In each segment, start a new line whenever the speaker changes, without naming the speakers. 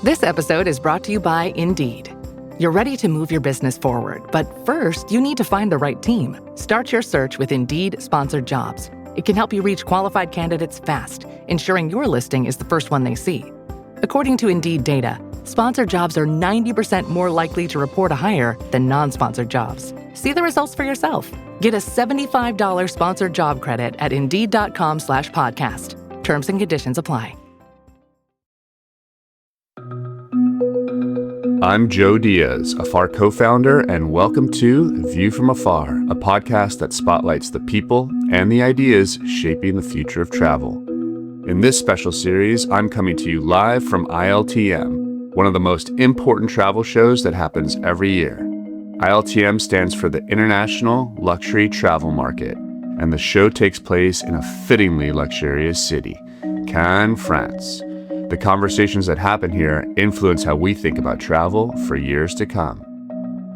This episode is brought to you by Indeed. You're ready to move your business forward, but first, you need to find the right team. Start your search with Indeed Sponsored Jobs. It can help you reach qualified candidates fast, ensuring your listing is the first one they see. According to Indeed data, sponsored jobs are 90% more likely to report a hire than non-sponsored jobs. See the results for yourself. Get a $75 sponsored job credit at Indeed.com/podcast. Terms and conditions apply.
I'm Joe Diaz, Afar co-founder, and welcome to View from Afar, a podcast that spotlights the people and the ideas shaping the future of travel. In this special series, I'm coming to you live from ILTM, one of the most important travel shows that happens every year. ILTM stands for the International Luxury Travel Market, and the show takes place in a fittingly luxurious city, Cannes, France. The conversations that happen here influence how we think about travel for years to come.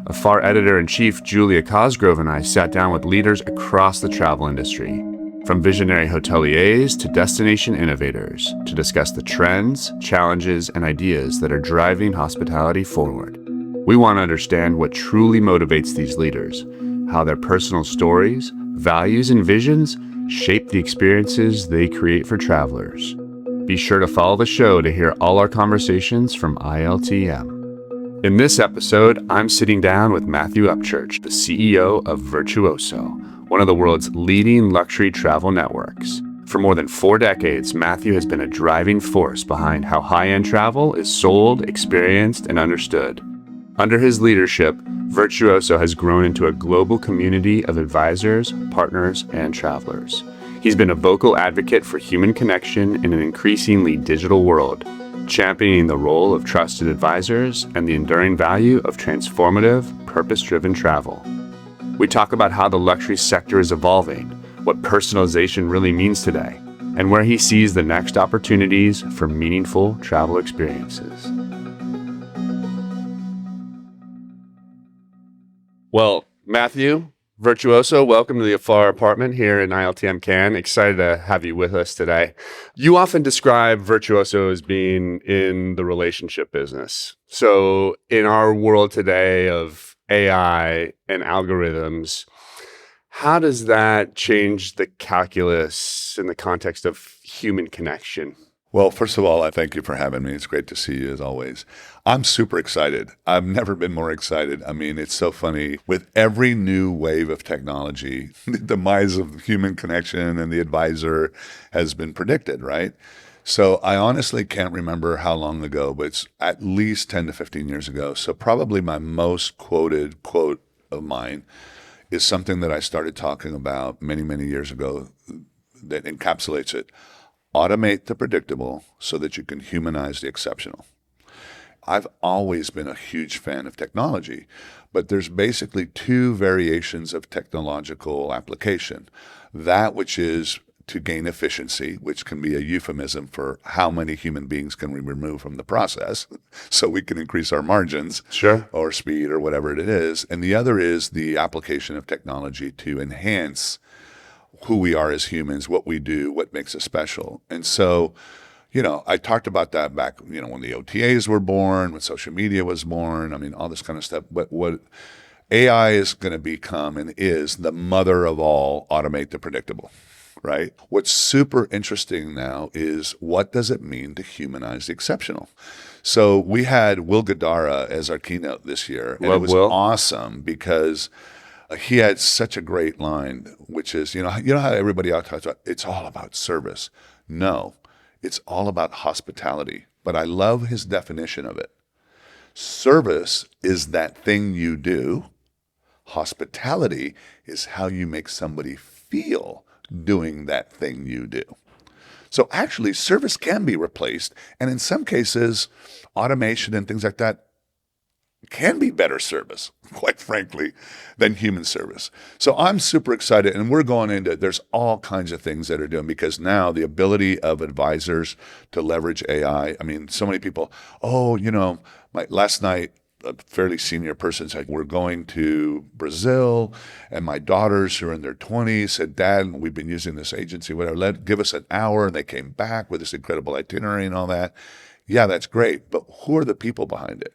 Afar editor-in-chief Julia Cosgrove and I sat down with leaders across the travel industry, from visionary hoteliers to destination innovators, to discuss the trends, challenges, and ideas that are driving hospitality forward. We want to understand what truly motivates these leaders, how their personal stories, values, and visions shape the experiences they create for travelers. Be sure to follow the show to hear all our conversations from ILTM. In this episode, I'm sitting down with Matthew Upchurch, the CEO of Virtuoso, one of the world's leading luxury travel networks. For more than 4 decades, Matthew has been a driving force behind how high-end travel is sold, experienced, and understood. Under his leadership, Virtuoso has grown into a global community of advisors, partners, and travelers. He's been a vocal advocate for human connection in an increasingly digital world, championing the role of trusted advisors and the enduring value of transformative, purpose-driven travel. We talk about how the luxury sector is evolving, what personalization really means today, and where he sees the next opportunities for meaningful travel experiences. Well, Matthew, Virtuoso, welcome to the Afar apartment here in ILTM Cannes. Excited to have you with us today. You often describe Virtuoso as being in the relationship business. So in our world today of AI and algorithms, how does that change the calculus in the context of human connection?
Well, first of all, I thank you for having me. It's great to see you as always. I'm super excited. I've never been more excited. I mean, it's so funny. With every new wave of technology, the demise of human connection and the advisor has been predicted, right? So I honestly can't remember how long ago, but it's at least 10 to 15 years ago. So probably my most quoted quote of mine is something that I started talking about many, many years ago that encapsulates it. Automate the predictable so that you can humanize the exceptional. I've always been a huge fan of technology, but there's basically 2 variations of technological application. That which is to gain efficiency, which can be a euphemism for how many human beings can we remove from the process so we can increase our margins,
Sure,
or speed or whatever it is. And the other is the application of technology to enhance who we are as humans, what we do, what makes us special. And so, I talked about that back, when the OTAs were born, when social media was born, I mean, all this kind of stuff. But what AI is going to become and is the mother of all automate the predictable, right? What's super interesting now is what does it mean to humanize the exceptional? So we had Will Guidara as our keynote this year. And
Love
it was
Will.
awesome because he had such a great line, which is, how everybody out talks about, it's all about service. No, it's all about hospitality. But I love his definition of it. Service is that thing you do. Hospitality is how you make somebody feel doing that thing you do. So actually, service can be replaced. And in some cases, automation and things like that can be better service, quite frankly, than human service. So I'm super excited, and we're going into, there's all kinds of things that are doing, because now the ability of advisors to leverage AI, I mean, so many people, last night, a fairly senior person said, we're going to Brazil, and my daughters who are in their 20s said, Dad, we've been using this agency, whatever, give us an hour, and they came back with this incredible itinerary and all that. Yeah, that's great, but who are the people behind it?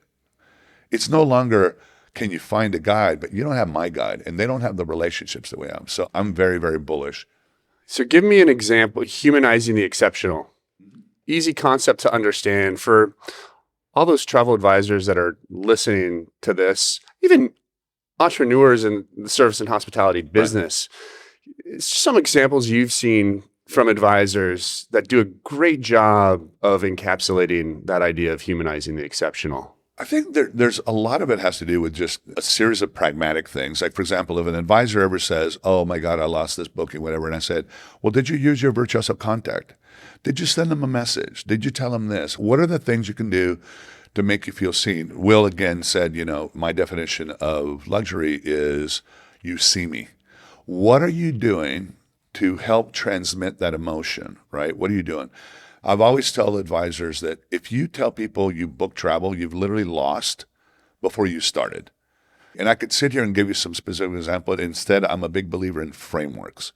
It's no longer, can you find a guide, but you don't have my guide, and they don't have the relationships that we have. So I'm very, very bullish.
So give me an example, humanizing the exceptional. Easy concept to understand for all those travel advisors that are listening to this, even entrepreneurs in the service and hospitality business. Right. Some examples you've seen from advisors that do a great job of encapsulating that idea of humanizing the exceptional.
I think there's a lot of it has to do with just a series of pragmatic things. Like, for example, if an advisor ever says, oh my God, I lost this booking, whatever. And I said, well, did you use your Virtuoso contact? Did you send them a message? Did you tell them this? What are the things you can do to make you feel seen? Will again said, my definition of luxury is you see me. What are you doing to help transmit that emotion, right? What are you doing? I've always told advisors that if you tell people you book travel, you've literally lost before you started. And I could sit here and give you some specific examples, but instead I'm a big believer in frameworks.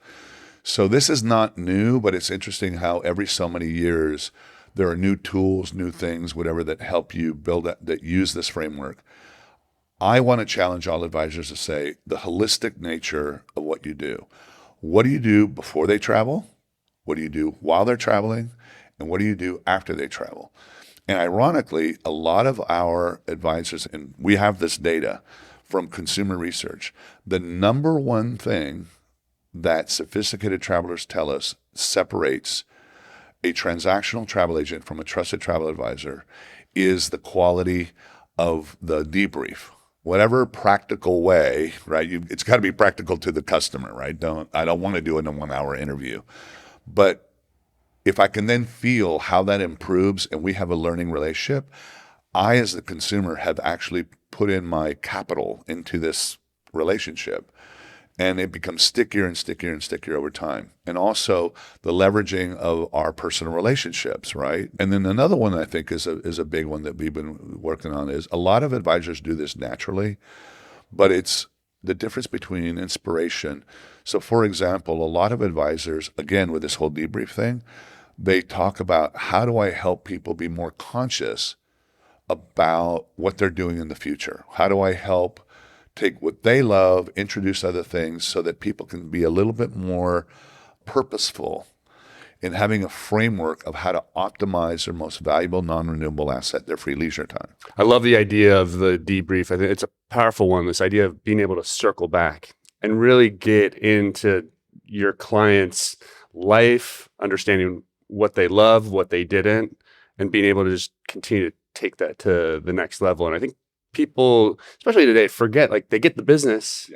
So this is not new, but it's interesting how every so many years there are new tools, new things, whatever, that help you build that use this framework. I want to challenge all advisors to say the holistic nature of what you do. What do you do before they travel? What do you do while they're traveling? And what do you do after they travel? And ironically, a lot of our advisors, and we have this data from consumer research, the number one thing that sophisticated travelers tell us separates a transactional travel agent from a trusted travel advisor is the quality of the debrief. Whatever practical way, right? It's got to be practical to the customer, right? I don't want to do it in a 1-hour interview. But if I can then feel how that improves and we have a learning relationship, I, as the consumer, have actually put in my capital into this relationship. And it becomes stickier and stickier and stickier over time. And also the leveraging of our personal relationships, right? And then another one I think is a big one that we've been working on is a lot of advisors do this naturally, but it's the difference between inspiration. So for example, a lot of advisors, again, with this whole debrief thing, they talk about how do I help people be more conscious about what they're doing in the future? How do I help take what they love, introduce other things so that people can be a little bit more purposeful in having a framework of how to optimize their most valuable non-renewable asset, their free leisure time.
I love the idea of the debrief. I think it's a powerful one, this idea of being able to circle back and really get into your client's life, understanding what they love, what they didn't, and being able to just continue to take that to the next level. And I think people, especially today, forget, like, they get the business,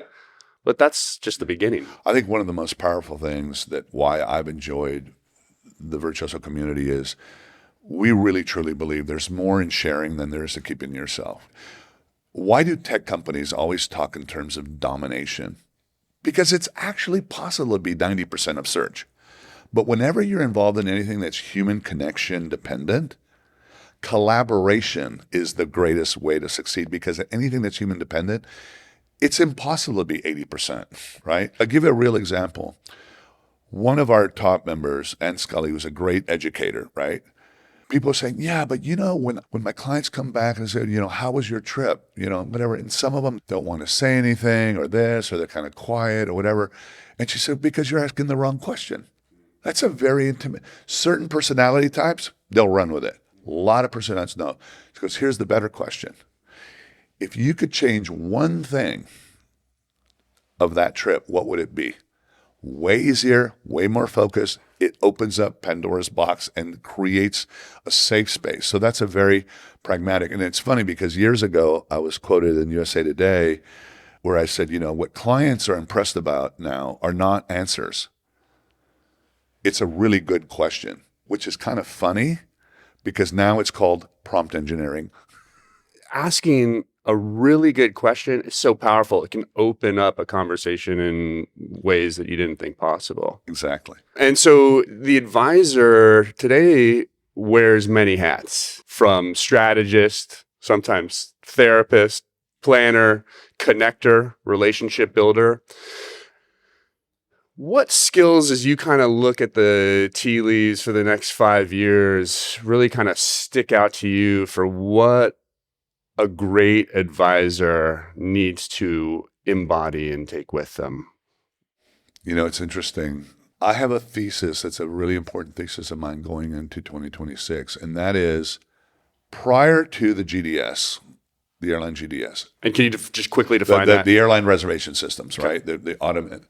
but that's just the beginning.
I think one of the most powerful things that why I've enjoyed the Virtuoso community is we really truly believe there's more in sharing than there is to keeping yourself. Why do tech companies always talk in terms of domination? Because it's actually possible to be 90% of search. But whenever you're involved in anything that's human connection dependent, collaboration is the greatest way to succeed, because anything that's human dependent, it's impossible to be 80%, right? I'll give you a real example. One of our top members, Scully, who's a great educator, right? People are saying, yeah, but when my clients come back and say, how was your trip? Whatever. And some of them don't want to say anything or this, or they're kind of quiet or whatever. And she said, because you're asking the wrong question. That's a very intimate, certain personality types, they'll run with it. A lot of personalities, no. She goes, here's the better question. If you could change one thing of that trip, what would it be? Way easier, way more focused. It opens up Pandora's box and creates a safe space. So that's a very pragmatic. And it's funny because years ago, I was quoted in USA Today where I said, what clients are impressed about now are not answers. It's a really good question, which is kind of funny because now it's called prompt engineering.
Asking a really good question is so powerful. It can open up a conversation in ways that you didn't think possible.
Exactly.
And so the advisor today wears many hats, from strategist, sometimes therapist, planner, connector, relationship builder. What skills, as you kind of look at the tea leaves for the next 5 years, really kind of stick out to you for what a great advisor needs to embody and take with them?
It's interesting. I have a thesis that's a really important thesis of mine going into 2026, and that is prior to the GDS, the airline GDS.
And can you just quickly define that?
The airline reservation systems, right? The automated.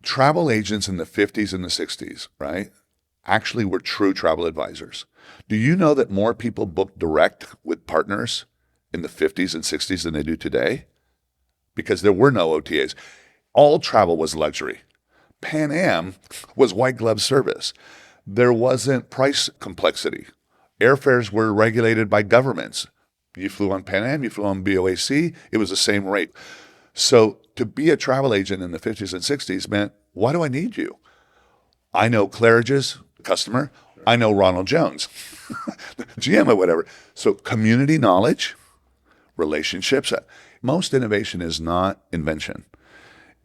Travel agents in the 50s and the 60s, right, actually were true travel advisors. Do you know that more people booked direct with partners in the 50s and 60s than they do today? Because there were no OTAs. All travel was luxury. Pan Am was white glove service. There wasn't price complexity. Airfares were regulated by governments. You flew on Pan Am, you flew on BOAC, it was the same rate. So to be a travel agent in the 50s and 60s meant, why do I need you? I know Claridge's customer. I know Ronald Jones, GM or whatever. So community knowledge, relationships. Most innovation is not invention.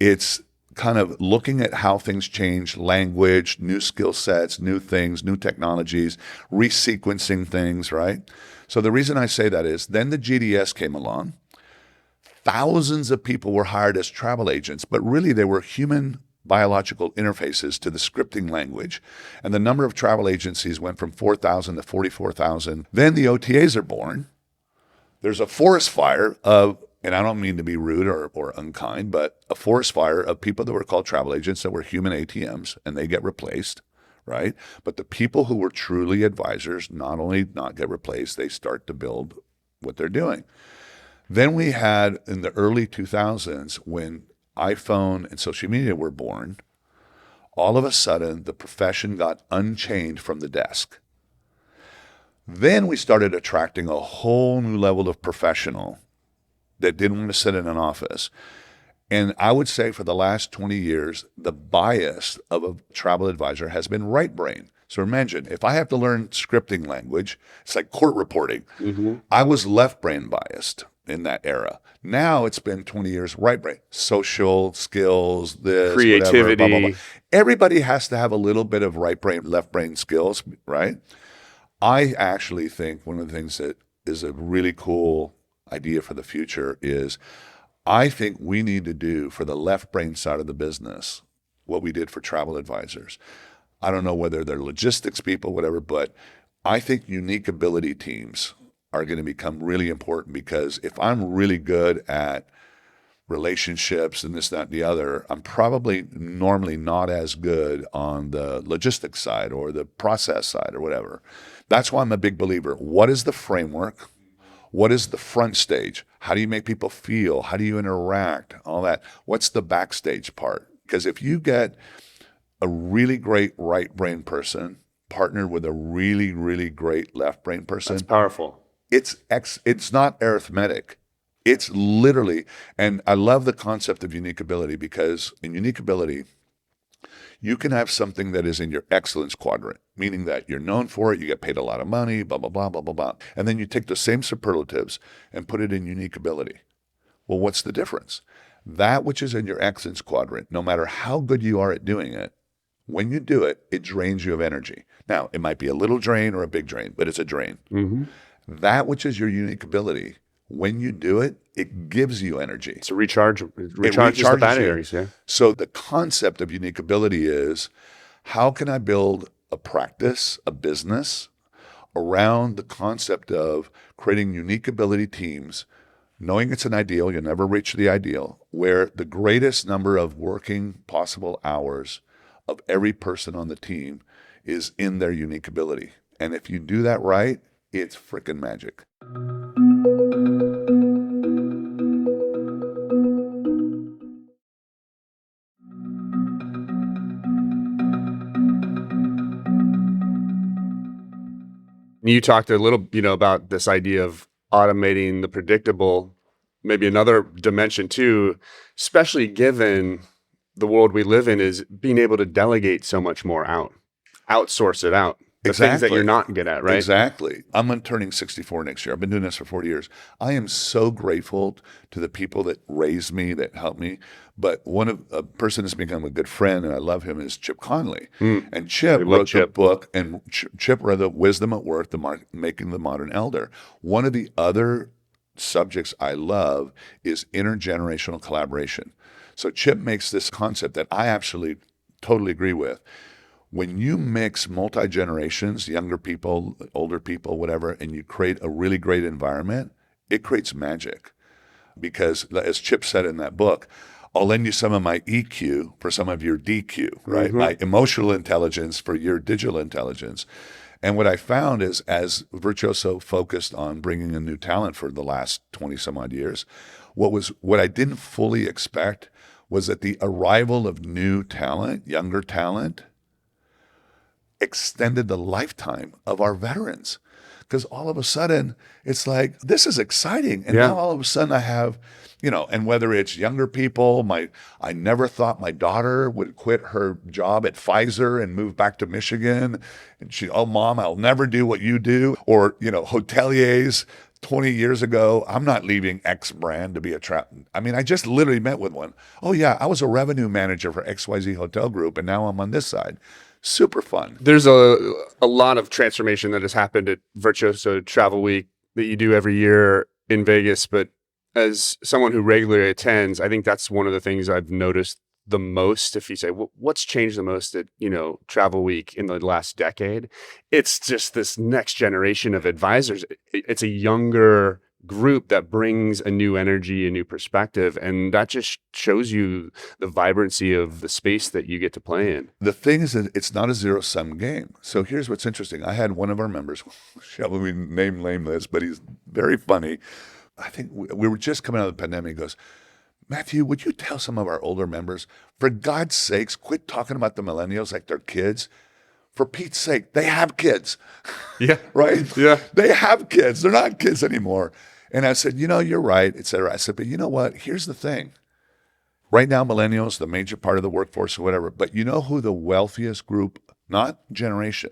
It's kind of looking at how things change, language, new skill sets, new things, new technologies, resequencing things, right? So the reason I say that is then the GDS came along. Thousands of people were hired as travel agents, but really they were human biological interfaces to the scripting language. And the number of travel agencies went from 4,000 to 44,000. Then the OTAs are born. There's a forest fire of, and I don't mean to be rude or unkind, but a forest fire of people that were called travel agents that were human ATMs, and they get replaced, right? But the people who were truly advisors not only not get replaced, they start to build what they're doing. Then we had in the early 2000s when iPhone and social media were born, all of a sudden the profession got unchained from the desk. Then we started attracting a whole new level of professional that didn't want to sit in an office. And I would say for the last 20 years, the bias of a travel advisor has been right brain. So imagine, if I have to learn scripting language, it's like court reporting. Mm-hmm. I was left brain biased in that era. Now it's been 20 years right brain, social skills, this,
creativity,
whatever, blah, blah, blah. Everybody has to have a little bit of right brain, left brain skills, right? I actually think one of the things that is a really cool idea for the future is I think we need to do for the left brain side of the business what we did for travel advisors. I don't know whether they're logistics people, whatever, but I think unique ability teams are going to become really important, because if I'm really good at relationships and this, that, and the other, I'm probably normally not as good on the logistics side or the process side or whatever. That's why I'm a big believer. What is the framework? What is the front stage? How do you make people feel? How do you interact? All that. What's the backstage part? Because if you get a really great right brain person partnered with a really, really great left brain person,
that's powerful.
It's not arithmetic. It's literally, and I love the concept of unique ability, because in unique ability, you can have something that is in your excellence quadrant, meaning that you're known for it, you get paid a lot of money, blah, blah, blah, blah, blah, blah. And then you take the same superlatives and put it in unique ability. Well, what's the difference? That which is in your excellence quadrant, no matter how good you are at doing it, when you do it, it drains you of energy. Now, it might be a little drain or a big drain, but it's a drain. Mm-hmm. That which is your unique ability, when you do it, it gives you energy.
It's a recharges the batteries. Yeah.
So the concept of unique ability is, how can I build a practice, a business around the concept of creating unique ability teams, knowing it's an ideal, you'll never reach the ideal, where the greatest number of working possible hours of every person on the team is in their unique ability. And if you do that right, it's freaking magic.
You talked a little, about this idea of automating the predictable, maybe another dimension too, especially given the world we live in, is being able to delegate so much more outsource it out. the things that you're not good at, right?
Exactly. I'm turning 64 next year. I've been doing this for 40 years. I am so grateful to the people that raised me, that helped me. But a person that's become a good friend, and I love him, is Chip Conley. And Chip wrote the book, and Chip wrote the Wisdom at Work, Making the Modern Elder. One of the other subjects I love is intergenerational collaboration. So Chip makes this concept that I actually totally agree with. When you mix multi-generations, younger people, older people, whatever, and you create a really great environment, it creates magic. Because as Chip said in that book, I'll lend you some of my EQ for some of your DQ, right? My emotional intelligence for your digital intelligence. And what I found is, as Virtuoso focused on bringing in new talent for the last 20 some odd years, what I didn't fully expect was that the arrival of new talent, younger talent, extended the lifetime of our veterans. Because all of a sudden, it's like, this is exciting. And now all of a sudden I have, and whether it's younger people, I never thought my daughter would quit her job at Pfizer and move back to Michigan. And Mom, I'll never do what you do. Or, hoteliers 20 years ago, I'm not leaving X brand to be a I just literally met with one. Oh yeah, I was a revenue manager for XYZ Hotel Group, and now I'm on this side. Super fun.
There's a lot of transformation that has happened at Virtuoso Travel Week that you do every year in Vegas. But as someone who regularly attends, I think that's one of the things I've noticed the most. If you say, what's changed the most at, Travel Week in the last decade? It's just this next generation of advisors. It's a younger group that brings a new energy, a new perspective, and that just shows you the vibrancy of the space that you get to play in.
The thing is that it's not a zero-sum game. So here's what's interesting. I had one of our members, shall we name this, but he's very funny. I think we were just coming out of the pandemic. He goes, Matthew, would you tell some of our older members, for God's sakes, quit talking about the millennials like they're kids? For Pete's sake, they have kids.
Yeah.
Right?
Yeah.
They have kids. They're not kids anymore. And I said, you're right, et cetera. I said, but you know what? Here's the thing. Right now, millennials, the major part of the workforce or whatever, but you know who the wealthiest group, not generation,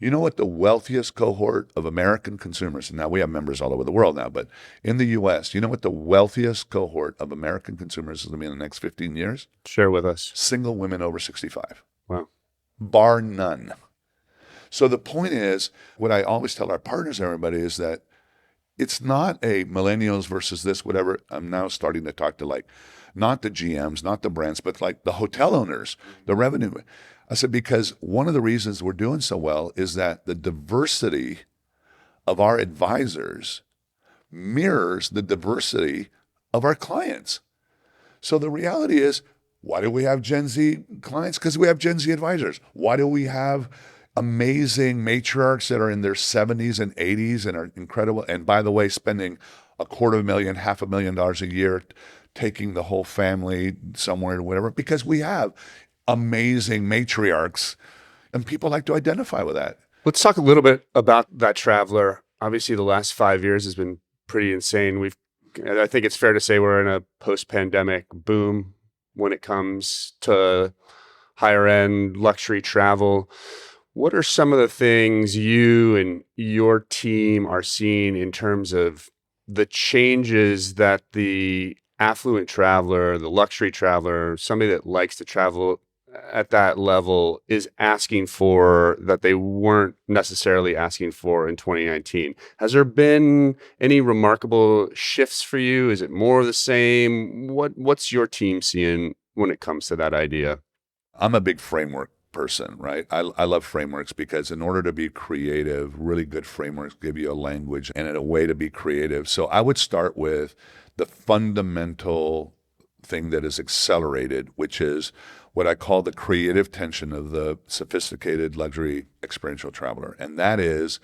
you know what the wealthiest cohort of American consumers, and now we have members all over the world now, but in the U.S., you know what the wealthiest cohort of American consumers is going to be in the next 15 years?
Share with us.
Single women over 65.
Wow.
Bar none. So the point is, what I always tell our partners and everybody is that it's not a millennials versus this, whatever. I'm now starting to talk to not the GMs, not the brands, but like the hotel owners, the revenue. I said, because one of the reasons we're doing so well is that the diversity of our advisors mirrors the diversity of our clients. So the reality is, why do we have Gen Z clients? Because we have Gen Z advisors. Why do we have amazing matriarchs that are in their 70s and 80s and are incredible? And by the way, spending $250,000, $500,000 a year, taking the whole family somewhere or whatever, because we have amazing matriarchs and people like to identify with that.
Let's talk a little bit about that traveler. Obviously, the last 5 years has been pretty insane. I think it's fair to say we're in a post-pandemic boom when it comes to higher end luxury travel. What are some of the things you and your team are seeing in terms of the changes that the affluent traveler, the luxury traveler, somebody that likes to travel at that level is asking for that they weren't necessarily asking for in 2019? Has there been any remarkable shifts for you? Is it more of the same? What's your team seeing when it comes to that idea?
I'm a big framework person, right? I love frameworks because in order to be creative, really good frameworks give you a language and a way to be creative. So I would start with the fundamental thing that is accelerated, which is what I call the creative tension of the sophisticated luxury experiential traveler. And that is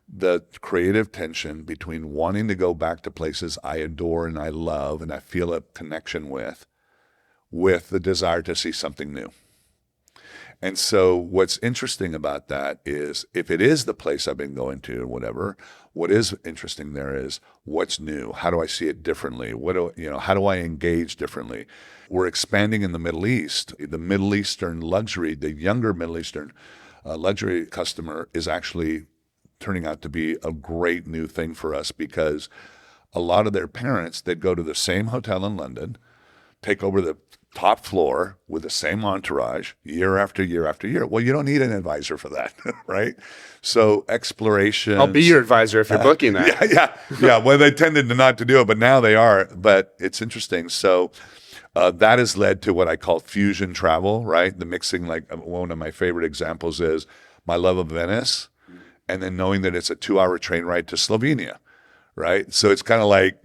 the creative tension between wanting to go back to places I adore and I love and I feel a connection with the desire to see something new. And so what's interesting about that is if it is the place I've been going to or whatever, what is interesting there is what's new? How do I see it differently? How do I engage differently? We're expanding in the Middle East, the Middle Eastern luxury, the younger Middle Eastern luxury customer is actually turning out to be a great new thing for us, because a lot of their parents, they'd go to the same hotel in London, take over the top floor with the same entourage year after year after year. Well, you don't need an advisor for that, right? So exploration.
I'll be your advisor if you're booking that.
Yeah. Well, they tended to not to do it, but now they are. But it's interesting. So that has led to what I call fusion travel, right? The mixing, like one of my favorite examples is my love of Venice, and then knowing that it's a 2-hour train ride to Slovenia, right? So it's kind of like,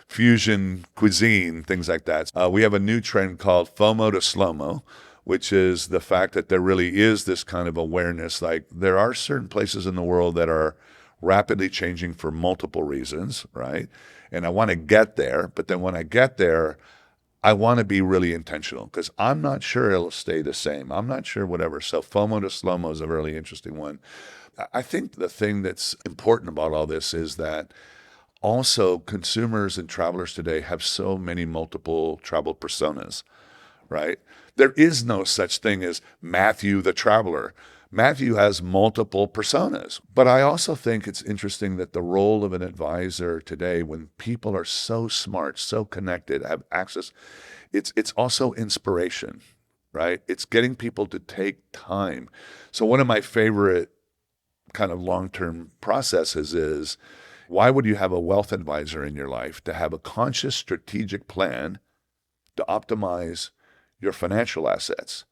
fusion cuisine, things like that. We have a new trend called FOMO to slow-mo, which is the fact that there really is this kind of awareness. Like, there are certain places in the world that are rapidly changing for multiple reasons, right? And I want to get there, but then when I get there, I want to be really intentional, because I'm not sure it'll stay the same. I'm not sure whatever. So FOMO to slow-mo is a really interesting one. I think the thing that's important about all this is that also consumers and travelers today have so many multiple travel personas, right? There is no such thing as Matthew the traveler. Matthew has multiple personas. But I also think it's interesting that the role of an advisor today, when people are so smart, so connected, have access, it's also inspiration, right? It's getting people to take time. So one of my favorite kind of long-term processes is, why would you have a wealth advisor in your life? To have a conscious strategic plan to optimize your financial assets.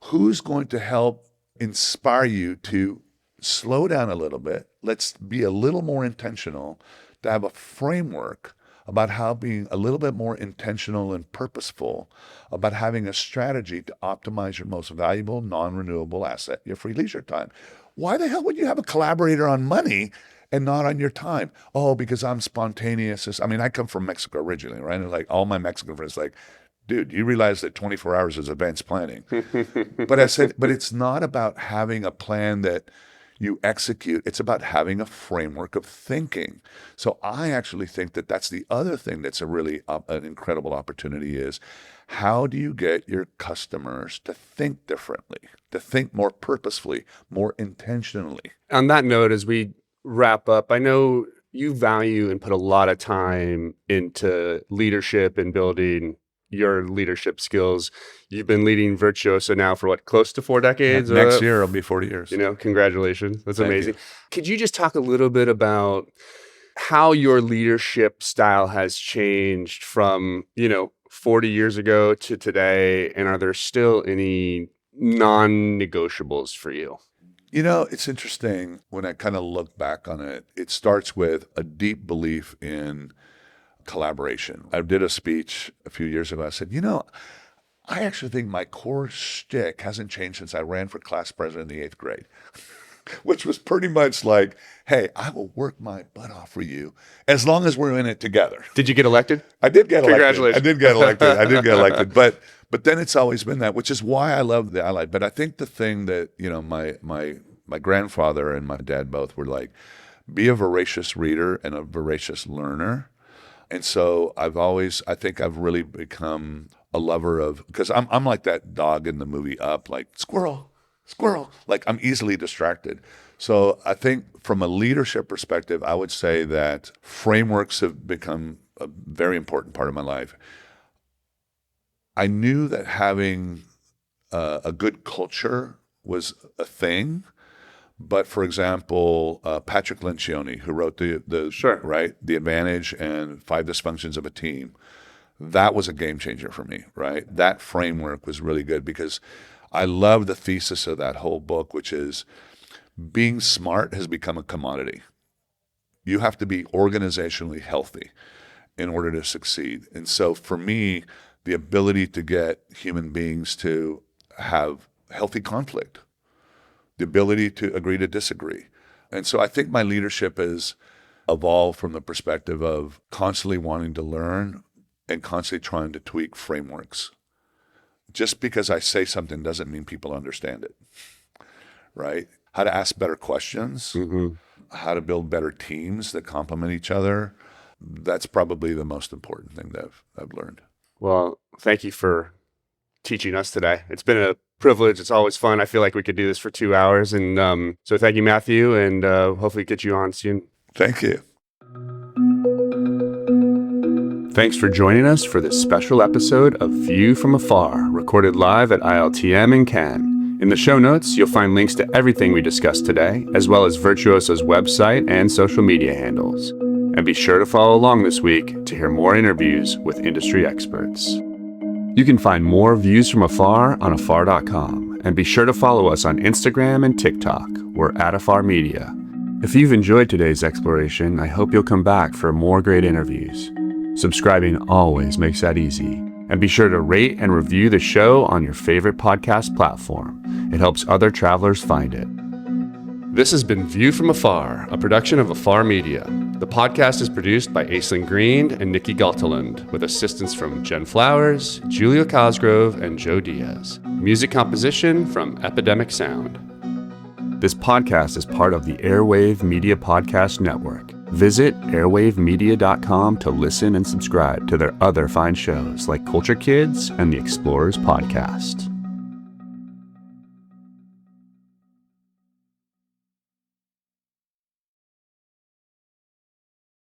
Who's going to help inspire you to slow down a little bit? Let's be a little more intentional, to have a framework about how being a little bit more intentional and purposeful about having a strategy to optimize your most valuable non-renewable asset, your free leisure time. Why the hell would you have a collaborator on money and not on your time? Oh, because I'm spontaneous. I mean, I come from Mexico originally, right? And like all my Mexican friends, like, dude, you realize that 24 hours is advanced planning. But I said, but it's not about having a plan that you execute. It's about having a framework of thinking. So I actually think that that's the other thing that's a really an incredible opportunity is, how do you get your customers to think differently, to think more purposefully, more intentionally?
On that note, as we wrap up, I know you value and put a lot of time into leadership and building your leadership skills. You've been leading Virtuoso now for what, close to 4 decades?
Next year it'll be 40 years.
Congratulations. That's
Thank
amazing.
you.
Could you just talk a little bit about how your leadership style has changed from, 40 years ago to today? And are there still any non-negotiables for you?
It's interesting when I kind of look back on it. It starts with a deep belief in collaboration. I did a speech a few years ago. I said, I actually think my core shtick hasn't changed since I ran for class president in the 8th grade, which was pretty much like, hey, I will work my butt off for you as long as we're in it together.
Did you get elected?
I did get elected.
Congratulations.
I did get elected. But then it's always been that, which is why I love the ally. But I think the thing that, my grandfather and my dad both were like, be a voracious reader and a voracious learner. And so I think I've really become a lover of, because I'm like that dog in the movie Up, like squirrel, like I'm easily distracted. So I think from a leadership perspective, I would say that frameworks have become a very important part of my life. I knew that having a good culture was a thing. But for example, Patrick Lencioni, who wrote the Advantage and 5 Dysfunctions of a Team, that was a game changer for me, right? That framework was really good, because I love the thesis of that whole book, which is being smart has become a commodity. You have to be organizationally healthy in order to succeed. And so for me, the ability to get human beings to have healthy conflict, the ability to agree to disagree. And so I think my leadership has evolved from the perspective of constantly wanting to learn and constantly trying to tweak frameworks. Just because I say something doesn't mean people understand it, right? How to ask better questions, how to build better teams that complement each other. That's probably the most important thing that I've learned.
Well, thank you for teaching us today. It's been a privilege. It's always fun. I feel like we could do this for 2 hours. And so thank you, Matthew, and hopefully get you on soon.
Thank you.
Thanks for joining us for this special episode of View from Afar, recorded live at ILTM in Cannes. In the show notes, you'll find links to everything we discussed today, as well as Virtuoso's website and social media handles. And be sure to follow along this week to hear more interviews with industry experts. You can find more Views from Afar on afar.com, and be sure to follow us on Instagram and TikTok. We're at Afar Media. If you've enjoyed today's exploration, I hope you'll come back for more great interviews. Subscribing always makes that easy. And be sure to rate and review the show on your favorite podcast platform. It helps other travelers find it. This has been View from Afar, a production of Afar Media. The podcast is produced by Aislinn Green and Nikki Galteland, with assistance from Jen Flowers, Julia Cosgrove, and Joe Diaz. Music composition from Epidemic Sound. This podcast is part of the Airwave Media Podcast Network. Visit airwavemedia.com to listen and subscribe to their other fine shows like Culture Kids and the Explorers Podcast.